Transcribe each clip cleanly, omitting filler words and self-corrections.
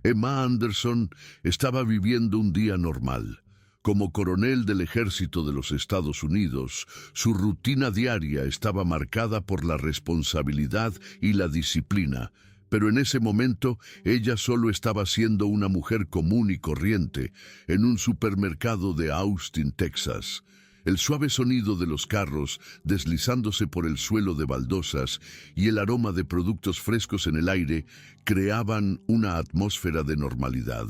Emma Anderson estaba viviendo un día normal. Como coronel del ejército de los Estados Unidos, su rutina diaria estaba marcada por la responsabilidad y la disciplina, pero en ese momento ella solo estaba siendo una mujer común y corriente en un supermercado de Austin, Texas. El suave sonido de los carros deslizándose por el suelo de baldosas y el aroma de productos frescos en el aire creaban una atmósfera de normalidad.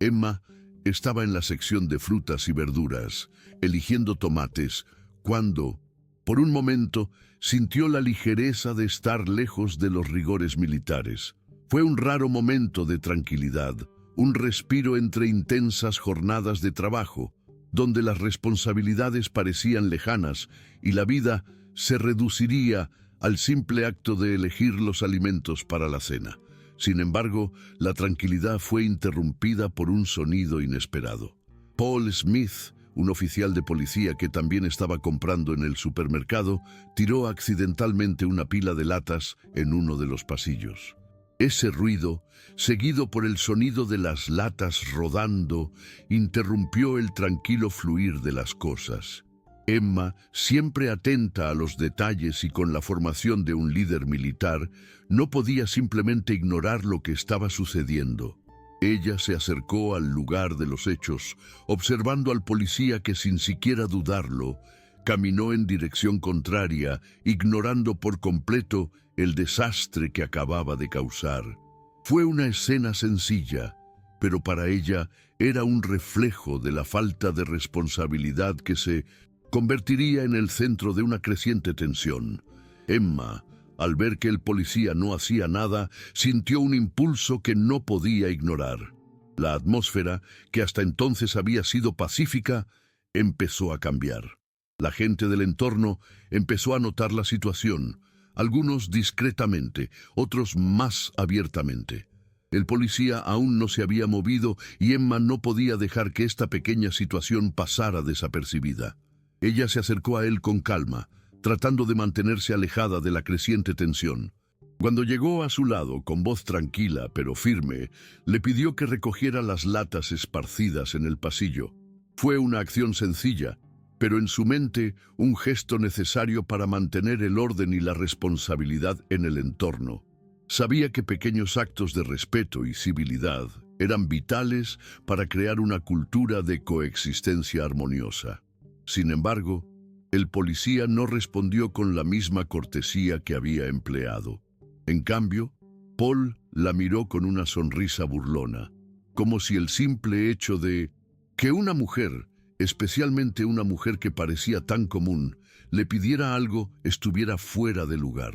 Emma estaba en la sección de frutas y verduras, eligiendo tomates, cuando, por un momento, sintió la ligereza de estar lejos de los rigores militares. Fue un raro momento de tranquilidad, un respiro entre intensas jornadas de trabajo, donde las responsabilidades parecían lejanas y la vida se reduciría al simple acto de elegir los alimentos para la cena. Sin embargo, la tranquilidad fue interrumpida por un sonido inesperado. Paul Smith, un oficial de policía que también estaba comprando en el supermercado, tiró accidentalmente una pila de latas en uno de los pasillos. Ese ruido, seguido por el sonido de las latas rodando, interrumpió el tranquilo fluir de las cosas. Emma, siempre atenta a los detalles y con la formación de un líder militar, no podía simplemente ignorar lo que estaba sucediendo. Ella se acercó al lugar de los hechos, observando al policía que sin siquiera dudarlo, caminó en dirección contraria, ignorando por completo el desastre que acababa de causar. Fue una escena sencilla, pero para ella era un reflejo de la falta de responsabilidad que se convertiría en el centro de una creciente tensión. Emma, al ver que el policía no hacía nada, sintió un impulso que no podía ignorar. La atmósfera, que hasta entonces había sido pacífica, empezó a cambiar. La gente del entorno empezó a notar la situación, algunos discretamente, otros más abiertamente. El policía aún no se había movido y Emma no podía dejar que esta pequeña situación pasara desapercibida. Ella se acercó a él con calma, tratando de mantenerse alejada de la creciente tensión. Cuando llegó a su lado, con voz tranquila pero firme, le pidió que recogiera las latas esparcidas en el pasillo. Fue una acción sencilla, pero en su mente un gesto necesario para mantener el orden y la responsabilidad en el entorno. Sabía que pequeños actos de respeto y civilidad eran vitales para crear una cultura de coexistencia armoniosa. Sin embargo, el policía no respondió con la misma cortesía que había empleado. En cambio, Paul la miró con una sonrisa burlona, como si el simple hecho de que una mujer, especialmente una mujer que parecía tan común, le pidiera algo estuviera fuera de lugar.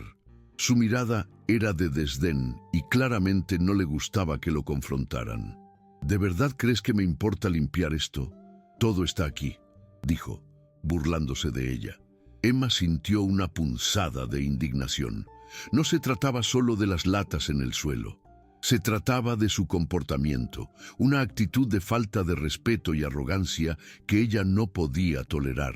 Su mirada era de desdén y claramente no le gustaba que lo confrontaran. ¿De verdad crees que me importa limpiar esto? Todo está aquí, dijo, burlándose de ella. Emma sintió una punzada de indignación. No se trataba solo de las latas en el suelo. Se trataba de su comportamiento, una actitud de falta de respeto y arrogancia que ella no podía tolerar.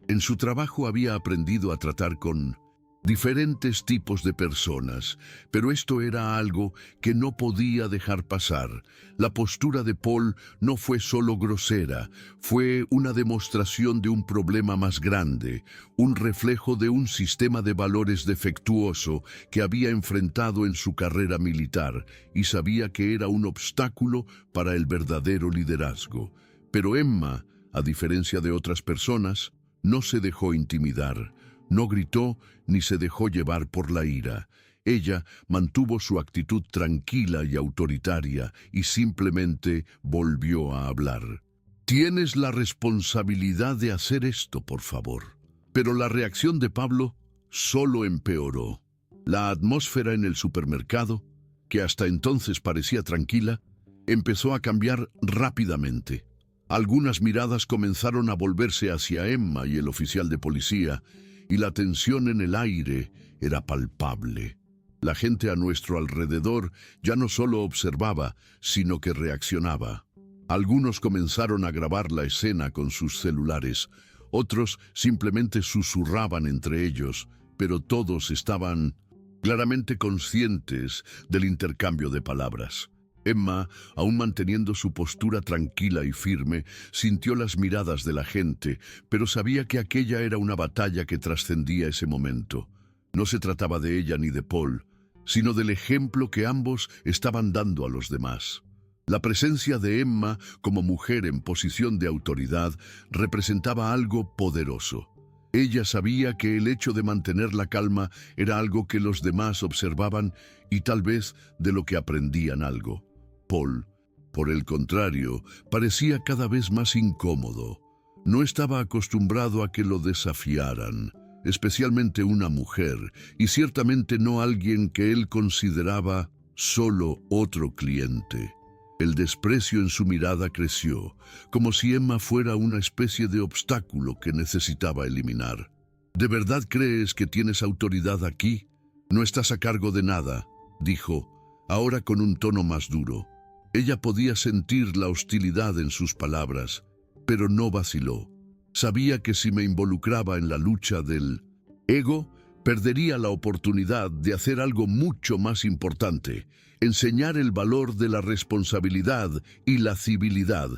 En su trabajo había aprendido a tratar con diferentes tipos de personas, pero esto era algo que no podía dejar pasar. La postura de Paul no fue solo grosera, fue una demostración de un problema más grande, un reflejo de un sistema de valores defectuoso que había enfrentado en su carrera militar y sabía que era un obstáculo para el verdadero liderazgo. Pero Emma, a diferencia de otras personas, no se dejó intimidar. No gritó ni se dejó llevar por la ira. Ella mantuvo su actitud tranquila y autoritaria y simplemente volvió a hablar. Tienes la responsabilidad de hacer esto, por favor. Pero la reacción de Pablo solo empeoró. La atmósfera en el supermercado, que hasta entonces parecía tranquila, empezó a cambiar rápidamente. Algunas miradas comenzaron a volverse hacia Emma y el oficial de policía, y la tensión en el aire era palpable. La gente a nuestro alrededor ya no solo observaba, sino que reaccionaba. Algunos comenzaron a grabar la escena con sus celulares, otros simplemente susurraban entre ellos, pero todos estaban claramente conscientes del intercambio de palabras. Emma, aún manteniendo su postura tranquila y firme, sintió las miradas de la gente, pero sabía que aquella era una batalla que trascendía ese momento. No se trataba de ella ni de Paul, sino del ejemplo que ambos estaban dando a los demás. La presencia de Emma como mujer en posición de autoridad representaba algo poderoso. Ella sabía que el hecho de mantener la calma era algo que los demás observaban y tal vez de lo que aprendían algo. Paul, por el contrario, parecía cada vez más incómodo. No estaba acostumbrado a que lo desafiaran, especialmente una mujer, y ciertamente no alguien que él consideraba solo otro cliente. El desprecio en su mirada creció, como si Emma fuera una especie de obstáculo que necesitaba eliminar. ¿De verdad crees que tienes autoridad aquí? No estás a cargo de nada, dijo, ahora con un tono más duro. Ella podía sentir la hostilidad en sus palabras, pero no vaciló. Sabía que si me involucraba en la lucha del ego, perdería la oportunidad de hacer algo mucho más importante, enseñar el valor de la responsabilidad y la civilidad.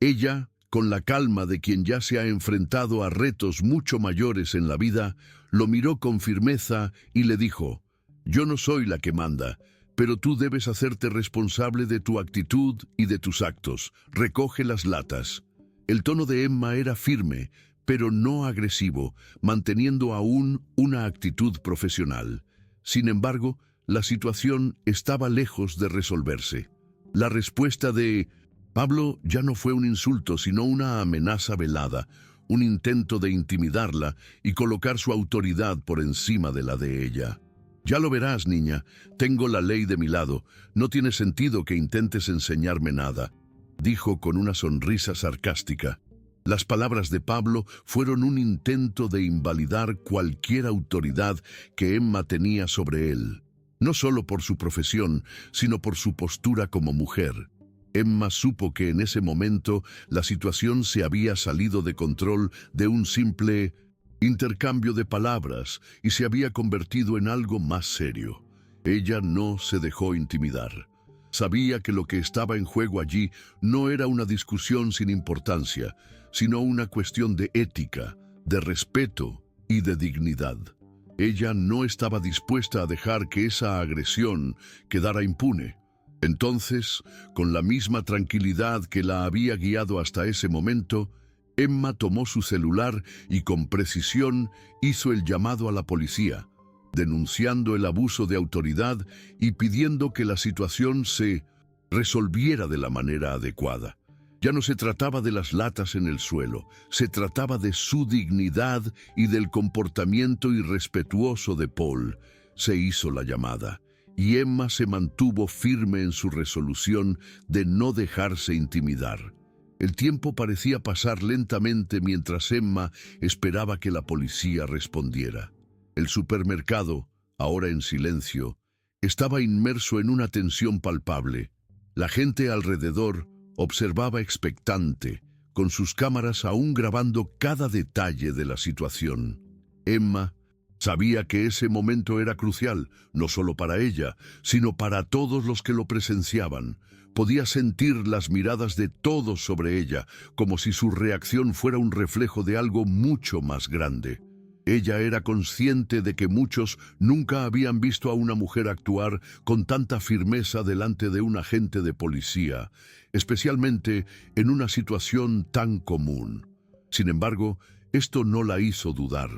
Ella, con la calma de quien ya se ha enfrentado a retos mucho mayores en la vida, lo miró con firmeza y le dijo, «Yo no soy la que manda, pero tú debes hacerte responsable de tu actitud y de tus actos. Recoge las latas». El tono de Emma era firme, pero no agresivo, manteniendo aún una actitud profesional. Sin embargo, la situación estaba lejos de resolverse. La respuesta de Pablo ya no fue un insulto, sino una amenaza velada, un intento de intimidarla y colocar su autoridad por encima de la de ella. «Ya lo verás, niña, tengo la ley de mi lado, no tiene sentido que intentes enseñarme nada», dijo con una sonrisa sarcástica. Las palabras de Pablo fueron un intento de invalidar cualquier autoridad que Emma tenía sobre él, no solo por su profesión, sino por su postura como mujer. Emma supo que en ese momento la situación se había salido de control de un simple intercambio de palabras y se había convertido en algo más serio. Ella no se dejó intimidar. Sabía que lo que estaba en juego allí no era una discusión sin importancia, sino una cuestión de ética, de respeto y de dignidad. Ella no estaba dispuesta a dejar que esa agresión quedara impune. Entonces, con la misma tranquilidad que la había guiado hasta ese momento, Emma tomó su celular y con precisión hizo el llamado a la policía, denunciando el abuso de autoridad y pidiendo que la situación se resolviera de la manera adecuada. Ya no se trataba de las latas en el suelo, se trataba de su dignidad y del comportamiento irrespetuoso de Paul. Se hizo la llamada, y Emma se mantuvo firme en su resolución de no dejarse intimidar. El tiempo parecía pasar lentamente mientras Emma esperaba que la policía respondiera. El supermercado, ahora en silencio, estaba inmerso en una tensión palpable. La gente alrededor observaba expectante, con sus cámaras aún grabando cada detalle de la situación. Emma sabía que ese momento era crucial, no solo para ella, sino para todos los que lo presenciaban. Podía sentir las miradas de todos sobre ella, como si su reacción fuera un reflejo de algo mucho más grande. Ella era consciente de que muchos nunca habían visto a una mujer actuar con tanta firmeza delante de un agente de policía, especialmente en una situación tan común. Sin embargo, esto no la hizo dudar.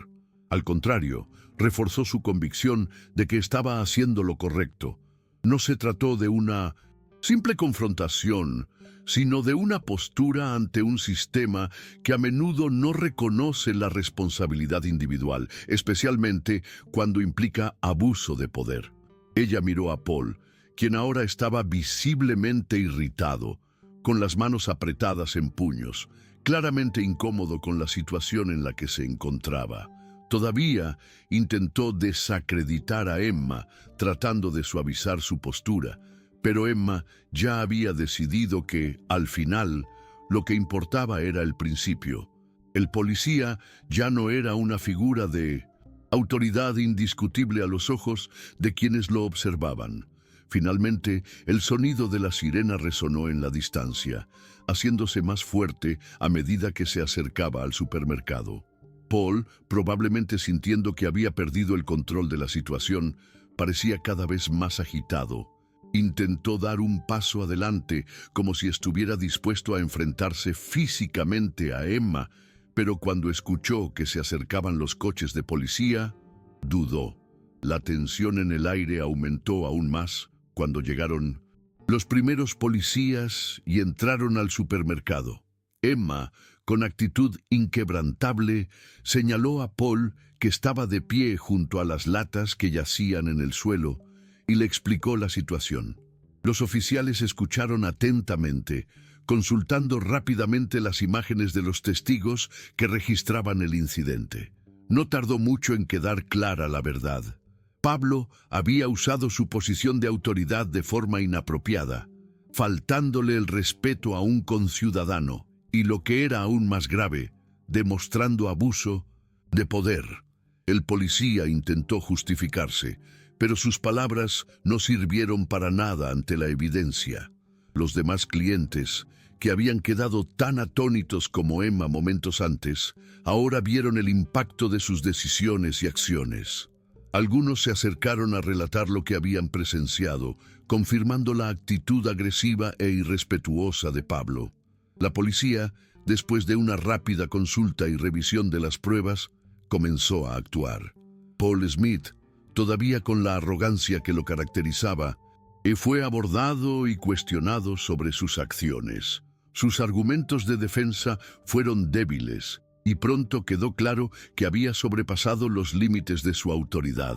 Al contrario, reforzó su convicción de que estaba haciendo lo correcto. No se trató de una simple confrontación, sino de una postura ante un sistema que a menudo no reconoce la responsabilidad individual, especialmente cuando implica abuso de poder. Ella miró a Paul, quien ahora estaba visiblemente irritado, con las manos apretadas en puños, claramente incómodo con la situación en la que se encontraba. Todavía intentó desacreditar a Emma, tratando de suavizar su postura, pero Emma ya había decidido que, al final, lo que importaba era el principio. El policía ya no era una figura de autoridad indiscutible a los ojos de quienes lo observaban. Finalmente, el sonido de la sirena resonó en la distancia, haciéndose más fuerte a medida que se acercaba al supermercado. Paul, probablemente sintiendo que había perdido el control de la situación, parecía cada vez más agitado. Intentó dar un paso adelante, como si estuviera dispuesto a enfrentarse físicamente a Emma, pero cuando escuchó que se acercaban los coches de policía, dudó. La tensión en el aire aumentó aún más cuando llegaron los primeros policías y entraron al supermercado. Emma, con actitud inquebrantable, señaló a Paul, que estaba de pie junto a las latas que yacían en el suelo, y le explicó la situación. Los oficiales escucharon atentamente, consultando rápidamente las imágenes de los testigos que registraban el incidente. No tardó mucho en quedar clara la verdad. Pablo había usado su posición de autoridad de forma inapropiada, faltándole el respeto a un conciudadano, y lo que era aún más grave, demostrando abuso de poder. El policía intentó justificarse, pero sus palabras no sirvieron para nada ante la evidencia. Los demás clientes, que habían quedado tan atónitos como Emma momentos antes, ahora vieron el impacto de sus decisiones y acciones. Algunos se acercaron a relatar lo que habían presenciado, confirmando la actitud agresiva e irrespetuosa de Pablo. La policía, después de una rápida consulta y revisión de las pruebas, comenzó a actuar. Paul Smith, todavía con la arrogancia que lo caracterizaba, fue abordado y cuestionado sobre sus acciones. Sus argumentos de defensa fueron débiles, y pronto quedó claro que había sobrepasado los límites de su autoridad.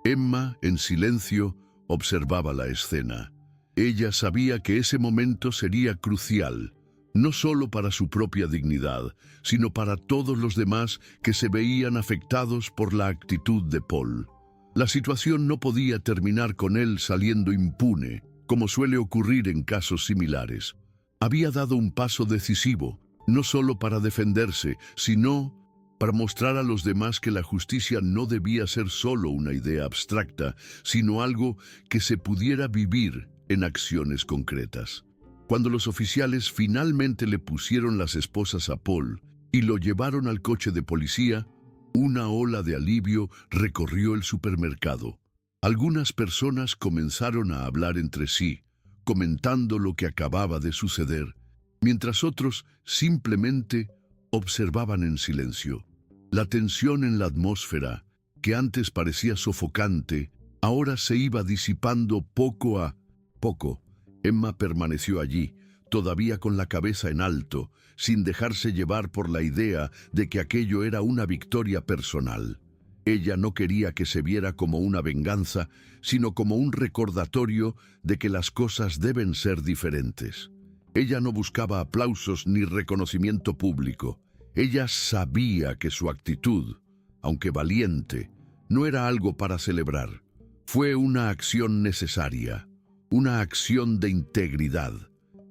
Emma, en silencio, observaba la escena. Ella sabía que ese momento sería crucial, no solo para su propia dignidad, sino para todos los demás que se veían afectados por la actitud de Paul. La situación no podía terminar con él saliendo impune, como suele ocurrir en casos similares. Había dado un paso decisivo, no solo para defenderse, sino para mostrar a los demás que la justicia no debía ser solo una idea abstracta, sino algo que se pudiera vivir en acciones concretas. Cuando los oficiales finalmente le pusieron las esposas a Paul y lo llevaron al coche de policía, una ola de alivio recorrió el supermercado. Algunas personas comenzaron a hablar entre sí, comentando lo que acababa de suceder, mientras otros simplemente observaban en silencio. La tensión en la atmósfera, que antes parecía sofocante, ahora se iba disipando poco a poco. Emma permaneció allí, todavía con la cabeza en alto, sin dejarse llevar por la idea de que aquello era una victoria personal. Ella no quería que se viera como una venganza, sino como un recordatorio de que las cosas deben ser diferentes. Ella no buscaba aplausos ni reconocimiento público. Ella sabía que su actitud, aunque valiente, no era algo para celebrar. Fue una acción necesaria, una acción de integridad.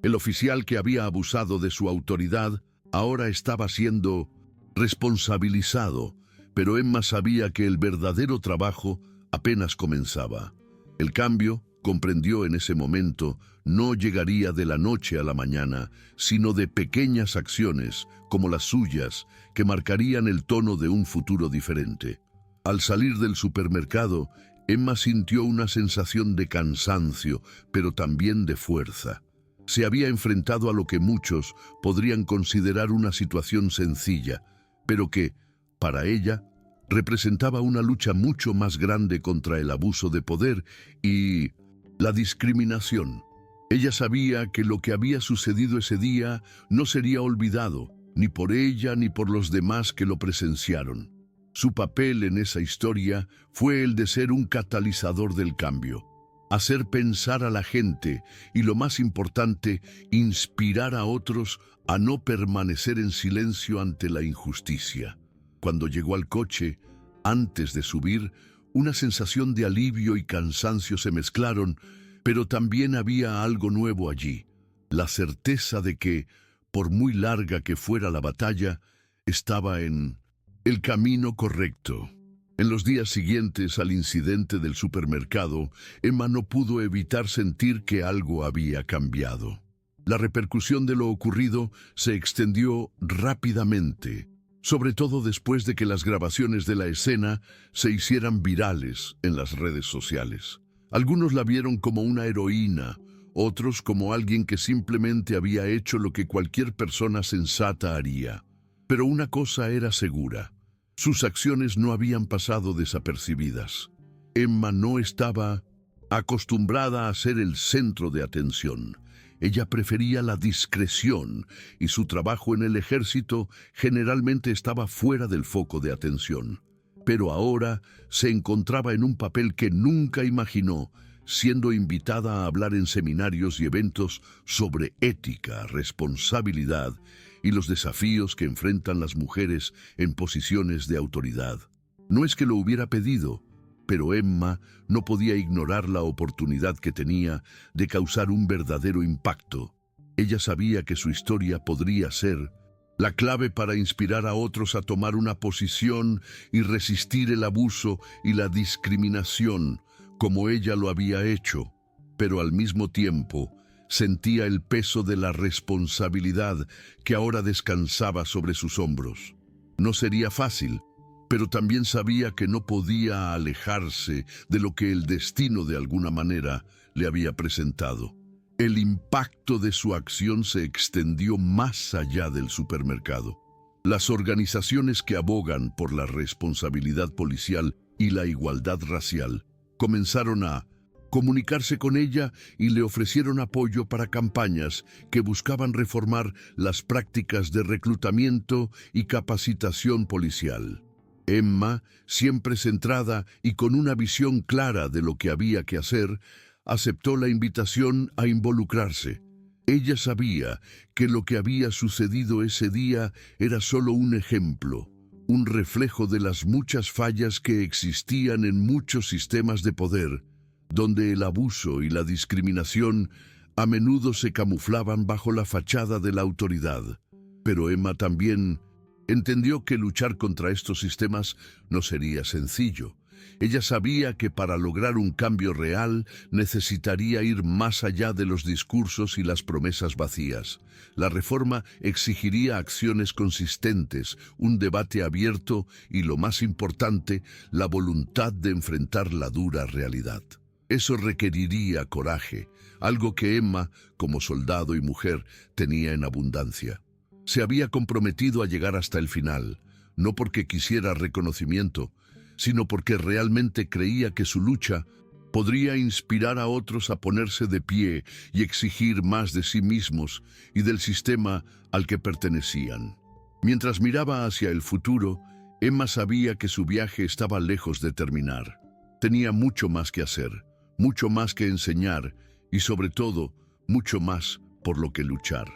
El oficial que había abusado de su autoridad ahora estaba siendo responsabilizado, pero Emma sabía que el verdadero trabajo apenas comenzaba. El cambio, comprendió en ese momento, no llegaría de la noche a la mañana, sino de pequeñas acciones, como las suyas, que marcarían el tono de un futuro diferente. Al salir del supermercado, Emma sintió una sensación de cansancio, pero también de fuerza. Se había enfrentado a lo que muchos podrían considerar una situación sencilla, pero que, para ella, representaba una lucha mucho más grande contra el abuso de poder y la discriminación. Ella sabía que lo que había sucedido ese día no sería olvidado, ni por ella ni por los demás que lo presenciaron. Su papel en esa historia fue el de ser un catalizador del cambio, hacer pensar a la gente y, lo más importante, inspirar a otros a no permanecer en silencio ante la injusticia. Cuando llegó al coche, antes de subir, una sensación de alivio y cansancio se mezclaron, pero también había algo nuevo allí, la certeza de que, por muy larga que fuera la batalla, estaba en el camino correcto. En los días siguientes al incidente del supermercado, Emma no pudo evitar sentir que algo había cambiado. La repercusión de lo ocurrido se extendió rápidamente, sobre todo después de que las grabaciones de la escena se hicieran virales en las redes sociales. Algunos la vieron como una heroína, otros como alguien que simplemente había hecho lo que cualquier persona sensata haría. Pero una cosa era segura: sus acciones no habían pasado desapercibidas. Emma no estaba acostumbrada a ser el centro de atención. Ella prefería la discreción y su trabajo en el ejército generalmente estaba fuera del foco de atención. Pero ahora se encontraba en un papel que nunca imaginó, siendo invitada a hablar en seminarios y eventos sobre ética, responsabilidad y los desafíos que enfrentan las mujeres en posiciones de autoridad. No es que lo hubiera pedido, pero Emma no podía ignorar la oportunidad que tenía de causar un verdadero impacto. Ella sabía que su historia podría ser la clave para inspirar a otros a tomar una posición y resistir el abuso y la discriminación, como ella lo había hecho. Pero al mismo tiempo, sentía el peso de la responsabilidad que ahora descansaba sobre sus hombros. No sería fácil, pero también sabía que no podía alejarse de lo que el destino de alguna manera le había presentado. El impacto de su acción se extendió más allá del supermercado. Las organizaciones que abogan por la responsabilidad policial y la igualdad racial comenzaron a comunicarse con ella y le ofrecieron apoyo para campañas que buscaban reformar las prácticas de reclutamiento y capacitación policial. Emma, siempre centrada y con una visión clara de lo que había que hacer, aceptó la invitación a involucrarse. Ella sabía que lo que había sucedido ese día era solo un ejemplo, un reflejo de las muchas fallas que existían en muchos sistemas de poder, donde el abuso y la discriminación a menudo se camuflaban bajo la fachada de la autoridad. Pero Emma también entendió que luchar contra estos sistemas no sería sencillo. Ella sabía que para lograr un cambio real necesitaría ir más allá de los discursos y las promesas vacías. La reforma exigiría acciones consistentes, un debate abierto y, lo más importante, la voluntad de enfrentar la dura realidad. Eso requeriría coraje, algo que Emma, como soldado y mujer, tenía en abundancia. Se había comprometido a llegar hasta el final, no porque quisiera reconocimiento, sino porque realmente creía que su lucha podría inspirar a otros a ponerse de pie y exigir más de sí mismos y del sistema al que pertenecían. Mientras miraba hacia el futuro, Emma sabía que su viaje estaba lejos de terminar. Tenía mucho más que hacer, mucho más que enseñar y, sobre todo, mucho más por lo que luchar.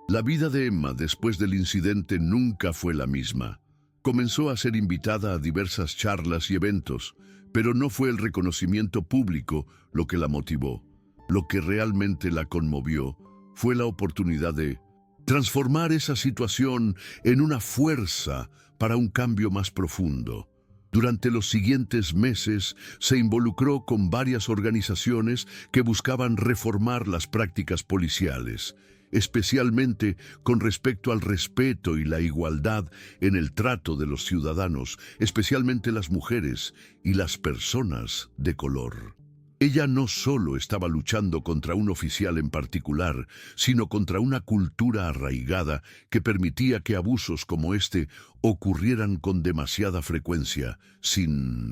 La vida de Emma después del incidente nunca fue la misma. Comenzó a ser invitada a diversas charlas y eventos, pero no fue el reconocimiento público lo que la motivó. Lo que realmente la conmovió fue la oportunidad de transformar esa situación en una fuerza para un cambio más profundo. Durante los siguientes meses se involucró con varias organizaciones que buscaban reformar las prácticas policiales, especialmente con respecto al respeto y la igualdad en el trato de los ciudadanos, especialmente las mujeres y las personas de color. Ella no solo estaba luchando contra un oficial en particular, sino contra una cultura arraigada que permitía que abusos como este ocurrieran con demasiada frecuencia, sin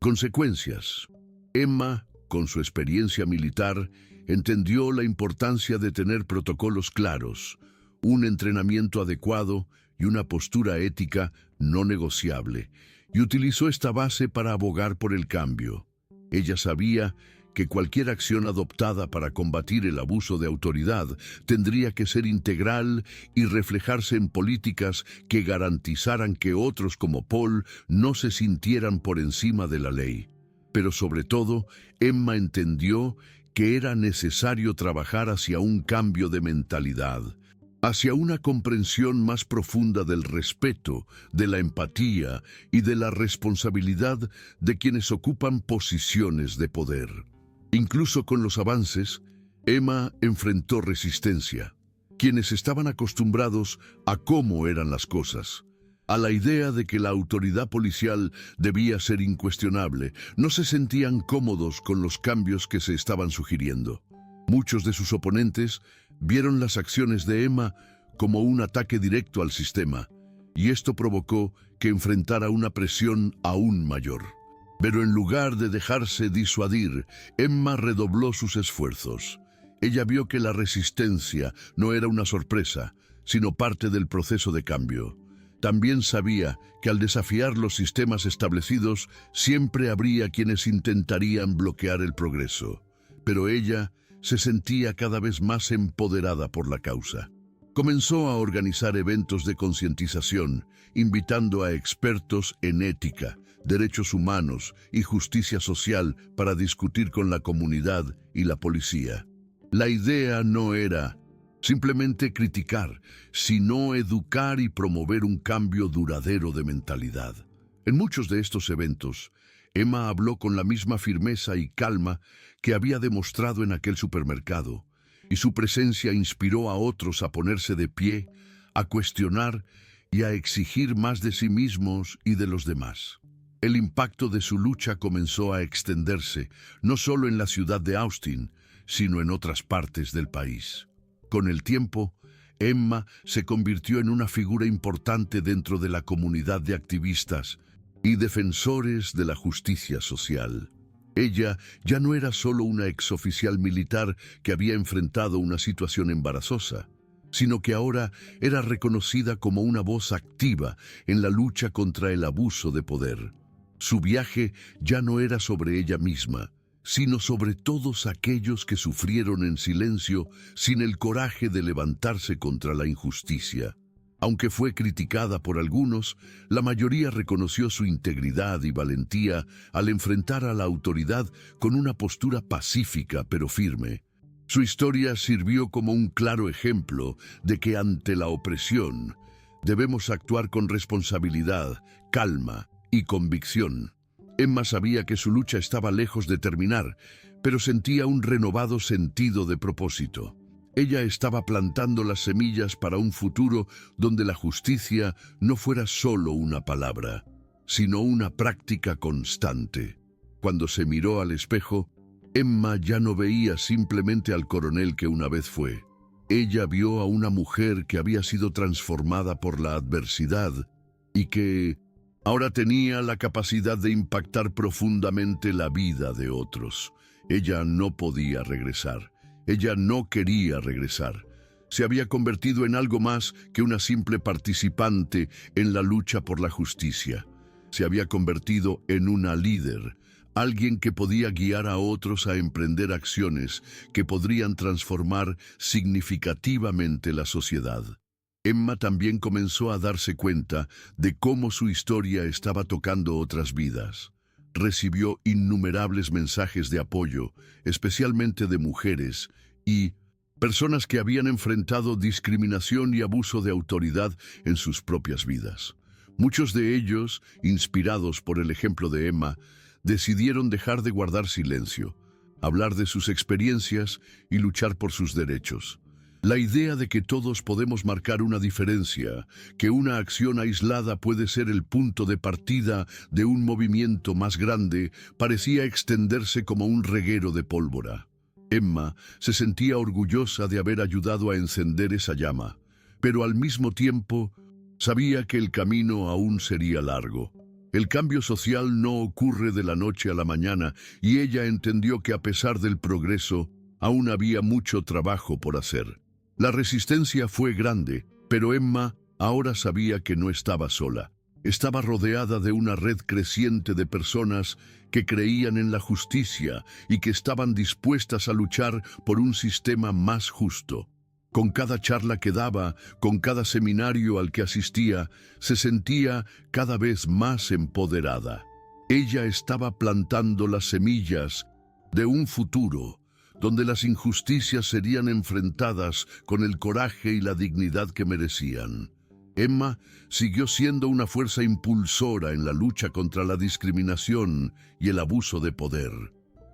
consecuencias. Emma, con su experiencia militar, entendió la importancia de tener protocolos claros, un entrenamiento adecuado y una postura ética no negociable, y utilizó esta base para abogar por el cambio. Ella sabía que cualquier acción adoptada para combatir el abuso de autoridad tendría que ser integral y reflejarse en políticas que garantizaran que otros como Paul no se sintieran por encima de la ley. Pero sobre todo, Emma entendió que era necesario trabajar hacia un cambio de mentalidad. hacia una comprensión más profunda del respeto, de la empatía y de la responsabilidad de quienes ocupan posiciones de poder. Incluso con los avances, Emma enfrentó resistencia. Quienes estaban acostumbrados a cómo eran las cosas, a la idea de que la autoridad policial debía ser incuestionable, no se sentían cómodos con los cambios que se estaban sugiriendo. Muchos de sus oponentes vieron las acciones de Emma como un ataque directo al sistema, y esto provocó que enfrentara una presión aún mayor. Pero en lugar de dejarse disuadir, Emma redobló sus esfuerzos. Ella vio que la resistencia no era una sorpresa, sino parte del proceso de cambio. También sabía que al desafiar los sistemas establecidos, siempre habría quienes intentarían bloquear el progreso. Pero ella se sentía cada vez más empoderada por la causa. Comenzó a organizar eventos de concientización, invitando a expertos en ética, derechos humanos y justicia social para discutir con la comunidad y la policía. La idea no era simplemente criticar, sino educar y promover un cambio duradero de mentalidad. En muchos de estos eventos, Emma habló con la misma firmeza y calma que había demostrado en aquel supermercado, y su presencia inspiró a otros a ponerse de pie, a cuestionar y a exigir más de sí mismos y de los demás. El impacto de su lucha comenzó a extenderse, no solo en la ciudad de Austin, sino en otras partes del país. Con el tiempo, Emma se convirtió en una figura importante dentro de la comunidad de activistas y defensores de la justicia social. Ella ya no era solo una exoficial militar que había enfrentado una situación embarazosa, sino que ahora era reconocida como una voz activa en la lucha contra el abuso de poder. Su viaje ya no era sobre ella misma, sino sobre todos aquellos que sufrieron en silencio sin el coraje de levantarse contra la injusticia. Aunque fue criticada por algunos, la mayoría reconoció su integridad y valentía al enfrentar a la autoridad con una postura pacífica pero firme. Su historia sirvió como un claro ejemplo de que ante la opresión debemos actuar con responsabilidad, calma y convicción. Emma sabía que su lucha estaba lejos de terminar, pero sentía un renovado sentido de propósito. Ella estaba plantando las semillas para un futuro donde la justicia no fuera solo una palabra, sino una práctica constante. Cuando se miró al espejo, Emma ya no veía simplemente al coronel que una vez fue. Ella vio a una mujer que había sido transformada por la adversidad y que ahora tenía la capacidad de impactar profundamente la vida de otros. Ella no podía regresar. Ella no quería regresar. Se había convertido en algo más que una simple participante en la lucha por la justicia. Se había convertido en una líder, alguien que podía guiar a otros a emprender acciones que podrían transformar significativamente la sociedad. Emma también comenzó a darse cuenta de cómo su historia estaba tocando otras vidas. Recibió innumerables mensajes de apoyo, especialmente de mujeres y personas que habían enfrentado discriminación y abuso de autoridad en sus propias vidas. Muchos de ellos, inspirados por el ejemplo de Emma, decidieron dejar de guardar silencio, hablar de sus experiencias y luchar por sus derechos. La idea de que todos podemos marcar una diferencia, que una acción aislada puede ser el punto de partida de un movimiento más grande, parecía extenderse como un reguero de pólvora. Emma se sentía orgullosa de haber ayudado a encender esa llama, pero al mismo tiempo sabía que el camino aún sería largo. El cambio social no ocurre de la noche a la mañana y ella entendió que a pesar del progreso, aún había mucho trabajo por hacer. La resistencia fue grande, pero Emma ahora sabía que no estaba sola. Estaba rodeada de una red creciente de personas que creían en la justicia y que estaban dispuestas a luchar por un sistema más justo. Con cada charla que daba, con cada seminario al que asistía, se sentía cada vez más empoderada. Ella estaba plantando las semillas de un futuro donde las injusticias serían enfrentadas con el coraje y la dignidad que merecían. Emma siguió siendo una fuerza impulsora en la lucha contra la discriminación y el abuso de poder.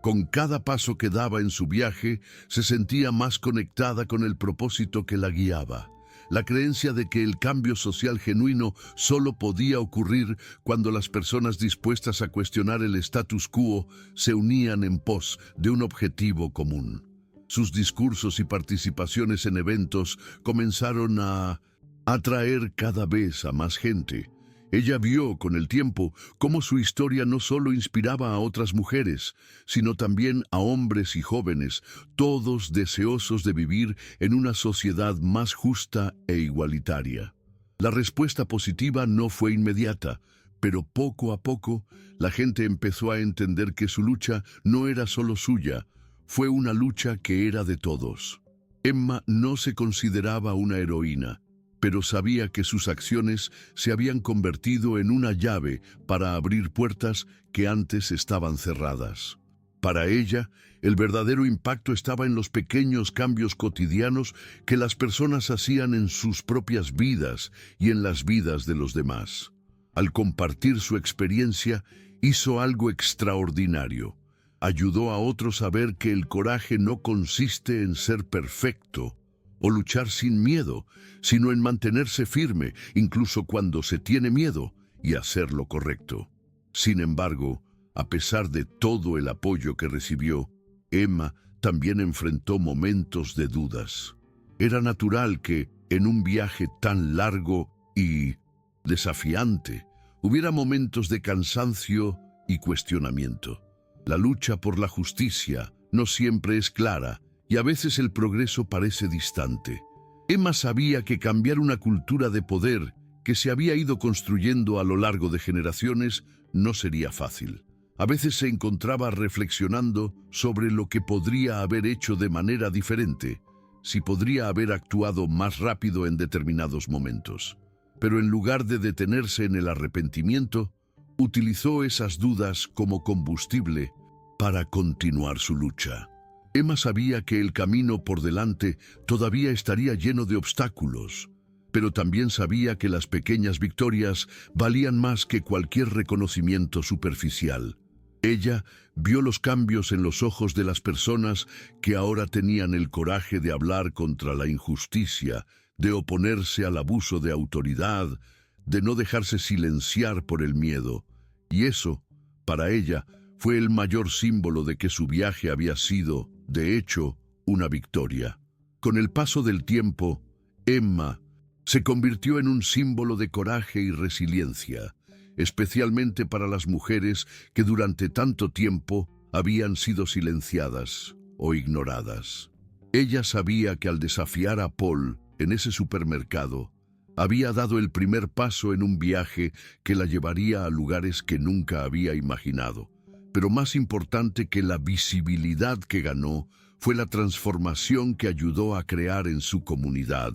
Con cada paso que daba en su viaje, se sentía más conectada con el propósito que la guiaba. La creencia de que el cambio social genuino solo podía ocurrir cuando las personas dispuestas a cuestionar el status quo se unían en pos de un objetivo común. Sus discursos y participaciones en eventos comenzaron a atraer cada vez a más gente. Ella vio con el tiempo cómo su historia no solo inspiraba a otras mujeres, sino también a hombres y jóvenes, todos deseosos de vivir en una sociedad más justa e igualitaria. La respuesta positiva no fue inmediata, pero poco a poco la gente empezó a entender que su lucha no era solo suya, fue una lucha que era de todos. Emma no se consideraba una heroína, pero sabía que sus acciones se habían convertido en una llave para abrir puertas que antes estaban cerradas. Para ella, el verdadero impacto estaba en los pequeños cambios cotidianos que las personas hacían en sus propias vidas y en las vidas de los demás. Al compartir su experiencia, hizo algo extraordinario. Ayudó a otros a ver que el coraje no consiste en ser perfecto o luchar sin miedo, sino en mantenerse firme, incluso cuando se tiene miedo, y hacer lo correcto. Sin embargo, a pesar de todo el apoyo que recibió, Emma también enfrentó momentos de dudas. Era natural que, en un viaje tan largo y desafiante, hubiera momentos de cansancio y cuestionamiento. La lucha por la justicia no siempre es clara, y a veces el progreso parece distante. Emma sabía que cambiar una cultura de poder que se había ido construyendo a lo largo de generaciones no sería fácil. A veces se encontraba reflexionando sobre lo que podría haber hecho de manera diferente, si podría haber actuado más rápido en determinados momentos. Pero en lugar de detenerse en el arrepentimiento, utilizó esas dudas como combustible para continuar su lucha. Emma sabía que el camino por delante todavía estaría lleno de obstáculos, pero también sabía que las pequeñas victorias valían más que cualquier reconocimiento superficial. Ella vio los cambios en los ojos de las personas que ahora tenían el coraje de hablar contra la injusticia, de oponerse al abuso de autoridad, de no dejarse silenciar por el miedo. Y eso, para ella, fue el mayor símbolo de que su viaje había sido, de hecho, una victoria. Con el paso del tiempo, Emma se convirtió en un símbolo de coraje y resiliencia, especialmente para las mujeres que durante tanto tiempo habían sido silenciadas o ignoradas. Ella sabía que al desafiar a Paul en ese supermercado, había dado el primer paso en un viaje que la llevaría a lugares que nunca había imaginado. Pero más importante que la visibilidad que ganó fue la transformación que ayudó a crear en su comunidad.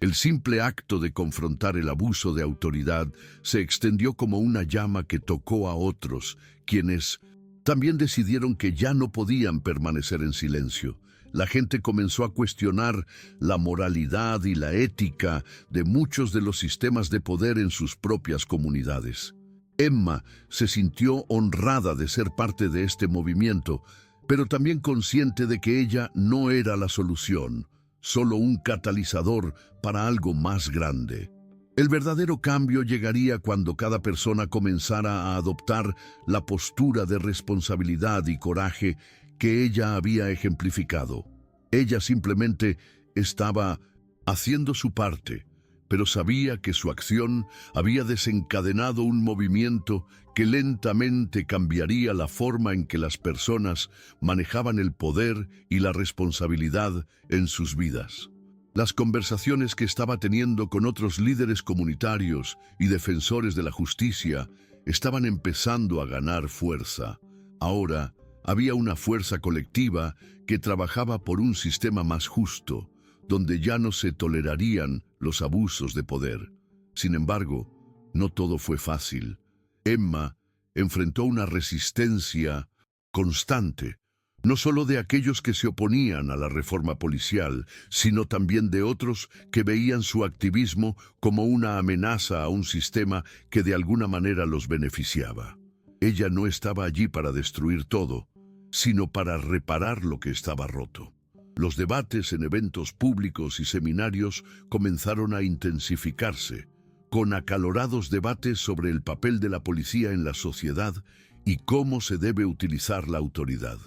El simple acto de confrontar el abuso de autoridad se extendió como una llama que tocó a otros, quienes también decidieron que ya no podían permanecer en silencio. La gente comenzó a cuestionar la moralidad y la ética de muchos de los sistemas de poder en sus propias comunidades. Emma se sintió honrada de ser parte de este movimiento, pero también consciente de que ella no era la solución, solo un catalizador para algo más grande. El verdadero cambio llegaría cuando cada persona comenzara a adoptar la postura de responsabilidad y coraje que ella había ejemplificado. Ella simplemente estaba haciendo su parte, pero sabía que su acción había desencadenado un movimiento que lentamente cambiaría la forma en que las personas manejaban el poder y la responsabilidad en sus vidas. Las conversaciones que estaba teniendo con otros líderes comunitarios y defensores de la justicia estaban empezando a ganar fuerza. Ahora había una fuerza colectiva que trabajaba por un sistema más justo, donde ya no se tolerarían los abusos de poder. Sin embargo, no todo fue fácil. Emma enfrentó una resistencia constante. no solo de aquellos que se oponían a la reforma policial, sino también de otros que veían su activismo como una amenaza a un sistema que de alguna manera los beneficiaba. Ella no estaba allí para destruir todo, sino para reparar lo que estaba roto. Los debates en eventos públicos y seminarios comenzaron a intensificarse, con acalorados debates sobre el papel de la policía en la sociedad y cómo se debe utilizar la autoridad.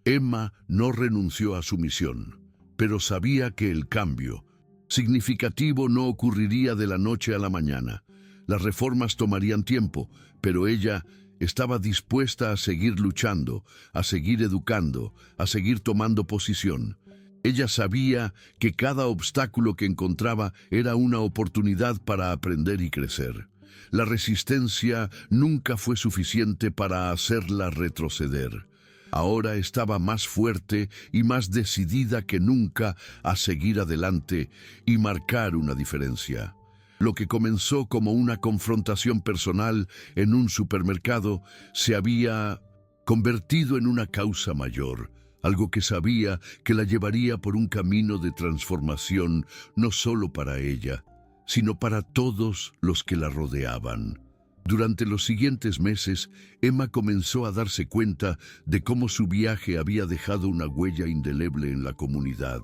Emma no renunció a su misión, pero sabía que el cambio significativo no ocurriría de la noche a la mañana. Las reformas tomarían tiempo, pero ella estaba dispuesta a seguir luchando, a seguir educando, a seguir tomando posición. Ella sabía que cada obstáculo que encontraba era una oportunidad para aprender y crecer. La resistencia nunca fue suficiente para hacerla retroceder. Ahora estaba más fuerte y más decidida que nunca a seguir adelante y marcar una diferencia. Lo que comenzó como una confrontación personal en un supermercado se había convertido en una causa mayor, algo que sabía que la llevaría por un camino de transformación no solo para ella, sino para todos los que la rodeaban. Durante los siguientes meses, Emma comenzó a darse cuenta de cómo su viaje había dejado una huella indeleble en la comunidad.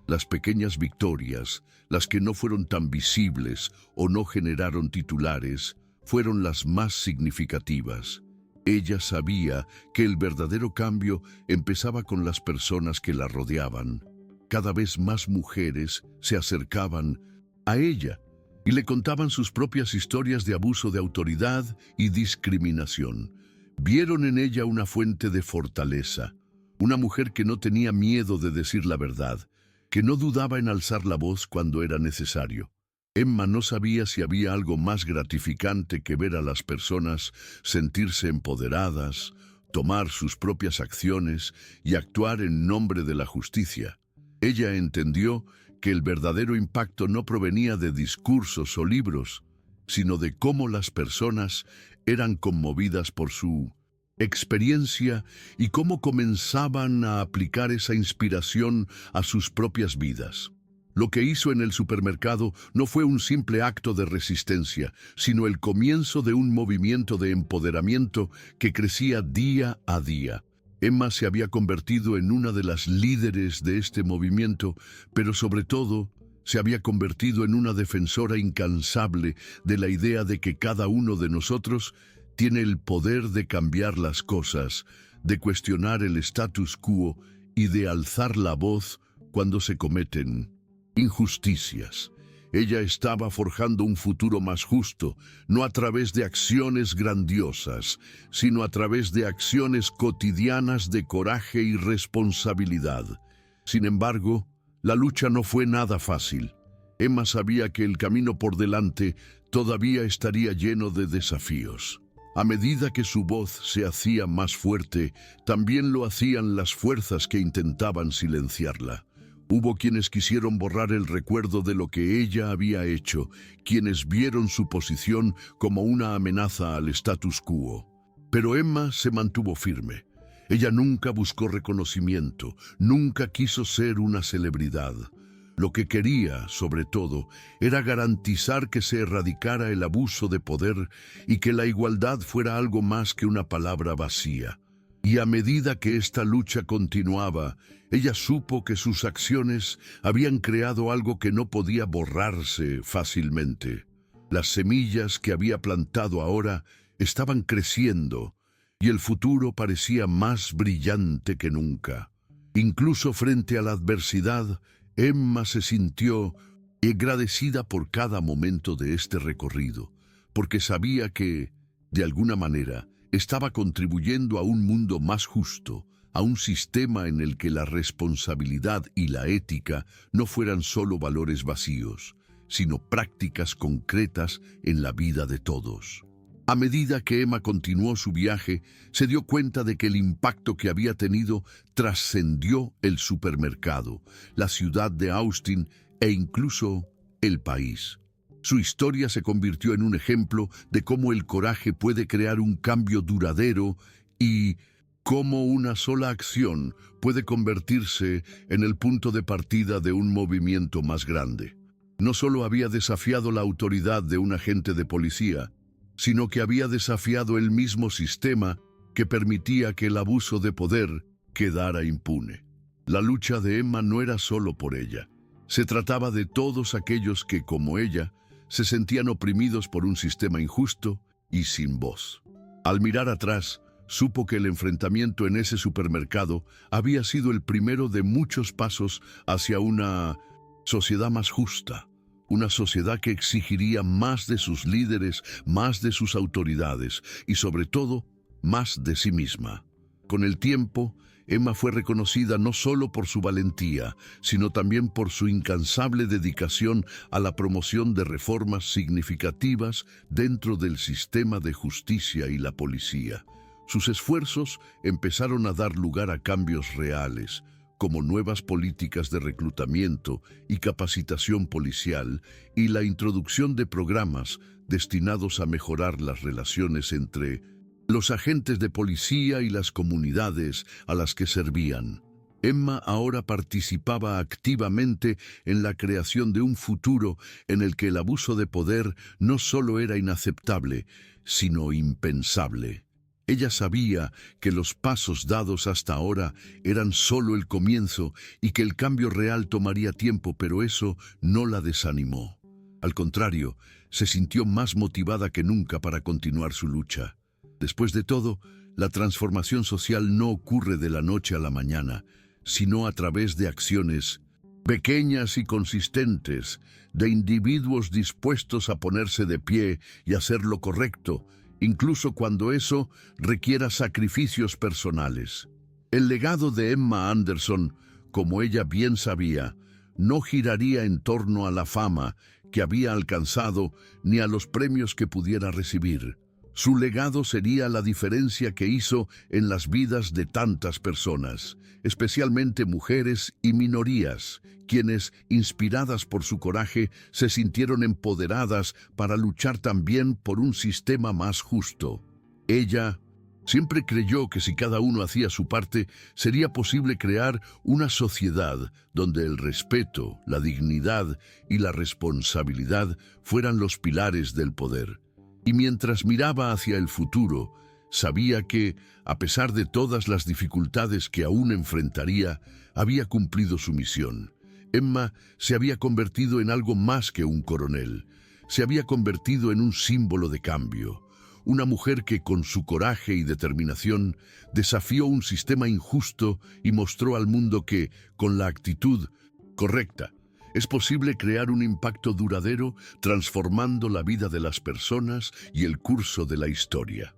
Las pequeñas victorias, las que no fueron tan visibles o no generaron titulares, fueron las más significativas. Ella sabía que el verdadero cambio empezaba con las personas que la rodeaban. Cada vez más mujeres se acercaban a ella y le contaban sus propias historias de abuso de autoridad y discriminación. Vieron en ella una fuente de fortaleza, una mujer que no tenía miedo de decir la verdad, que no dudaba en alzar la voz cuando era necesario. Emma no sabía si había algo más gratificante que ver a las personas sentirse empoderadas, tomar sus propias acciones y actuar en nombre de la justicia. Ella entendió que el verdadero impacto no provenía de discursos o libros, sino de cómo las personas eran conmovidas por su experiencia y cómo comenzaban a aplicar esa inspiración a sus propias vidas. Lo que hizo en el supermercado no fue un simple acto de resistencia, sino el comienzo de un movimiento de empoderamiento que crecía día a día. Emma se había convertido en una de las líderes de este movimiento, pero sobre todo se había convertido en una defensora incansable de la idea de que cada uno de nosotros tiene el poder de cambiar las cosas, de cuestionar el status quo y de alzar la voz cuando se cometen injusticias. Ella estaba forjando un futuro más justo, no a través de acciones grandiosas, sino a través de acciones cotidianas de coraje y responsabilidad. Sin embargo, la lucha no fue nada fácil. Emma sabía que el camino por delante todavía estaría lleno de desafíos. A medida que su voz se hacía más fuerte, también lo hacían las fuerzas que intentaban silenciarla. Hubo quienes quisieron borrar el recuerdo de lo que ella había hecho, quienes vieron su posición como una amenaza al status quo. Pero Emma se mantuvo firme. Ella nunca buscó reconocimiento, nunca quiso ser una celebridad. Lo que quería, sobre todo, era garantizar que se erradicara el abuso de poder y que la igualdad fuera algo más que una palabra vacía. Y a medida que esta lucha continuaba, ella supo que sus acciones habían creado algo que no podía borrarse fácilmente. Las semillas que había plantado ahora estaban creciendo y el futuro parecía más brillante que nunca. Incluso frente a la adversidad, Emma se sintió agradecida por cada momento de este recorrido, porque sabía que, de alguna manera, estaba contribuyendo a un mundo más justo, a un sistema en el que la responsabilidad y la ética no fueran solo valores vacíos, sino prácticas concretas en la vida de todos. A medida que Emma continuó su viaje, se dio cuenta de que el impacto que había tenido trascendió el supermercado, la ciudad de Austin e incluso el país. Su historia se convirtió en un ejemplo de cómo el coraje puede crear un cambio duradero y cómo una sola acción puede convertirse en el punto de partida de un movimiento más grande. No solo había desafiado la autoridad de un agente de policía, sino que había desafiado el mismo sistema que permitía que el abuso de poder quedara impune. La lucha de Emma no era solo por ella. Se trataba de todos aquellos que, como ella, se sentían oprimidos por un sistema injusto y sin voz. Al mirar atrás, supo que el enfrentamiento en ese supermercado había sido el primero de muchos pasos hacia una sociedad más justa, una sociedad que exigiría más de sus líderes, más de sus autoridades y, sobre todo, más de sí misma. Con el tiempo, Emma fue reconocida no solo por su valentía, sino también por su incansable dedicación a la promoción de reformas significativas dentro del sistema de justicia y la policía. Sus esfuerzos empezaron a dar lugar a cambios reales, como nuevas políticas de reclutamiento y capacitación policial y la introducción de programas destinados a mejorar las relaciones entre los agentes de policía y las comunidades a las que servían. Emma ahora participaba activamente en la creación de un futuro en el que el abuso de poder no solo era inaceptable, sino impensable. Ella sabía que los pasos dados hasta ahora eran solo el comienzo y que el cambio real tomaría tiempo, pero eso no la desanimó. Al contrario, se sintió más motivada que nunca para continuar su lucha. Después de todo, la transformación social no ocurre de la noche a la mañana, sino a través de acciones pequeñas y consistentes, de individuos dispuestos a ponerse de pie y hacer lo correcto, incluso cuando eso requiera sacrificios personales. El legado de Emma Anderson, como ella bien sabía, no giraría en torno a la fama que había alcanzado ni a los premios que pudiera recibir. Su legado sería la diferencia que hizo en las vidas de tantas personas, especialmente mujeres y minorías, quienes, inspiradas por su coraje, se sintieron empoderadas para luchar también por un sistema más justo. Ella siempre creyó que si cada uno hacía su parte, sería posible crear una sociedad donde el respeto, la dignidad y la responsabilidad fueran los pilares del poder. Y mientras miraba hacia el futuro, sabía que, a pesar de todas las dificultades que aún enfrentaría, había cumplido su misión. Emma se había convertido en algo más que un coronel. Se había convertido en un símbolo de cambio. Una mujer que, con su coraje y determinación, desafió un sistema injusto y mostró al mundo que, con la actitud correcta, es posible crear un impacto duradero transformando la vida de las personas y el curso de la historia.